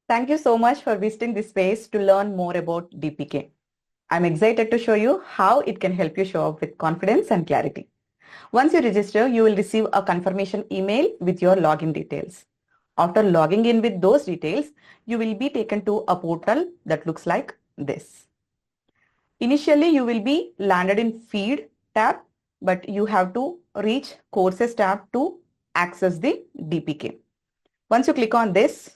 Thank you so much for visiting this space to learn more about DPK. I'm excited to show you how it can help you show up with confidence and clarity. Once you register, you will receive a confirmation email with your login details. After logging in with those details, you will be taken to a portal that looks like this. Initially, you will be landed in Feed tab, but you have to reach Courses tab to access the DPK. Once you click on this,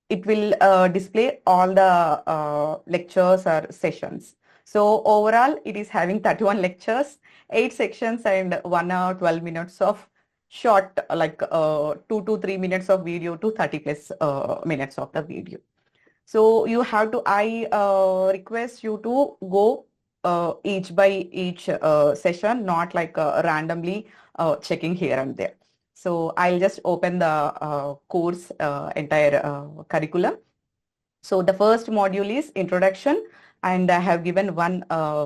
it will display all the lectures or sessions. So overall, it is having 31 lectures, 8 sections and 1 hour, 12 minutes of short, like 2 to 3 minutes of video to 30 plus minutes of the video. So you have to, I request you to go each by each session, not like randomly checking here and there. So I'll just open the course entire curriculum. So the first module is introduction, and I have given one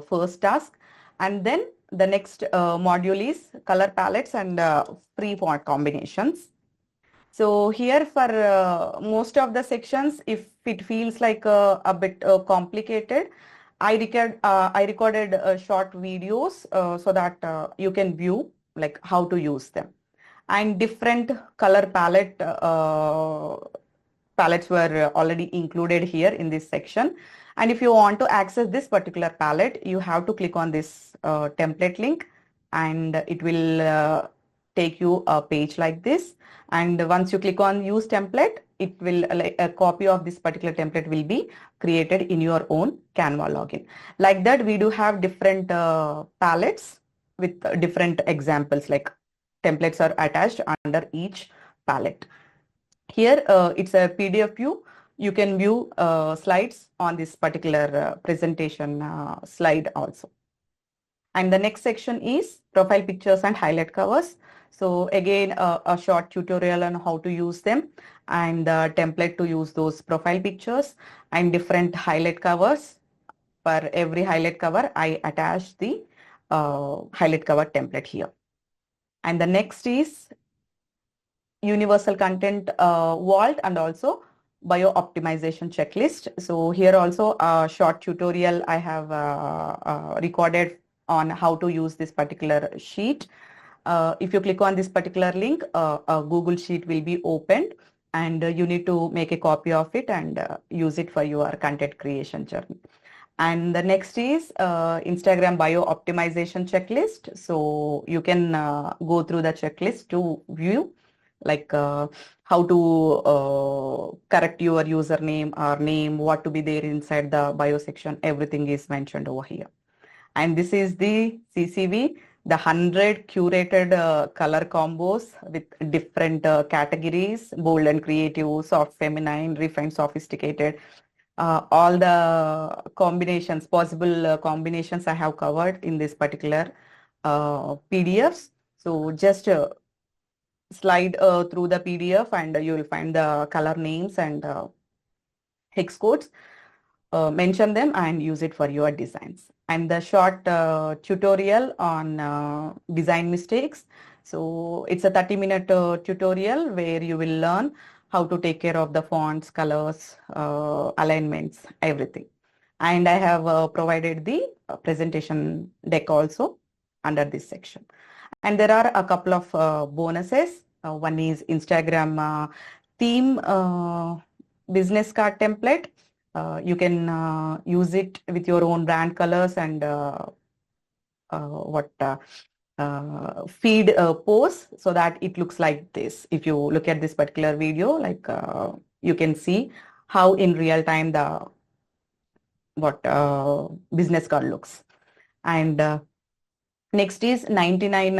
first task, and then the next module is color palettes and free font combinations. So here for most of the sections, if it feels like a bit complicated, I recorded short videos so that you can view like how to use them. And different color palettes were already included here in this section. And if you want to access this particular palette, you have to click on this template link, and it will take you a page like this. And once you click on use template, it will like a copy of this particular template will be created in your own Canva login. Like that, we do have different palettes with different examples, like templates are attached under each palette. Here, it's a PDF view. You can view slides on this particular presentation slide also. And the next section is profile pictures and highlight covers. So again, a short tutorial on how to use them, and the template to use those profile pictures and different highlight covers. For every highlight cover, I attach the highlight cover template here. And the next is universal content vault and also bio optimization checklist. So here also a short tutorial I have recorded on how to use this particular sheet. If you click on this particular link, a Google Sheet will be opened, and you need to make a copy of it and use it for your content creation journey. And the next is Instagram bio optimization checklist. So you can go through the checklist to view like how to correct your username or name, what to be there inside the bio section. Everything is mentioned over here. And this is the CCV, the 100 curated color combos with different categories: bold and creative, soft feminine, refined sophisticated. All the combinations, possible combinations I have covered in this particular PDFs. So just slide through the PDF, and you will find the color names and hex codes. Mention them and use it for your designs. And the short tutorial on design mistakes. So it's a 30-minute tutorial where you will learn how to take care of the fonts, colors, alignments, everything. And I have provided the presentation deck also under this section. And there are a couple of bonuses. One is Instagram theme business card template. You can use it with your own brand colors and feed posts so that it looks like this. If you look at this particular video, like you can see how in real time the business card looks. And next is 99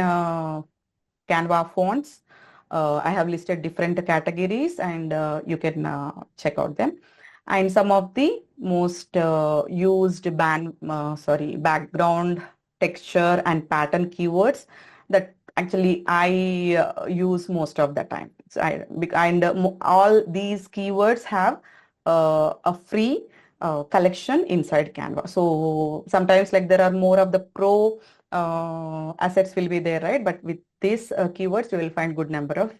Canva fonts. I have listed different categories, and you can check out them. And some of the most used background, texture, and pattern keywords that actually I use most of the time. So all these keywords have a free collection inside Canva. So sometimes like there are more of the pro assets will be there, right? But with these keywords, you will find good number of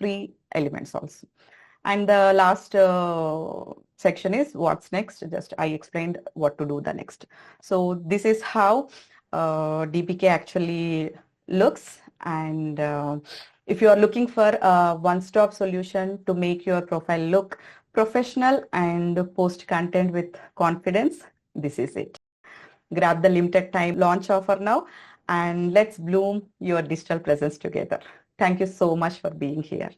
free elements also. And the last section is what's next. Just I explained what to do the next. So this is how DPK actually looks. And if you are looking for a one-stop solution to make your profile look professional and post content with confidence, this is it. Grab the limited time launch offer now and let's bloom your digital presence together. Thank you so much for being here.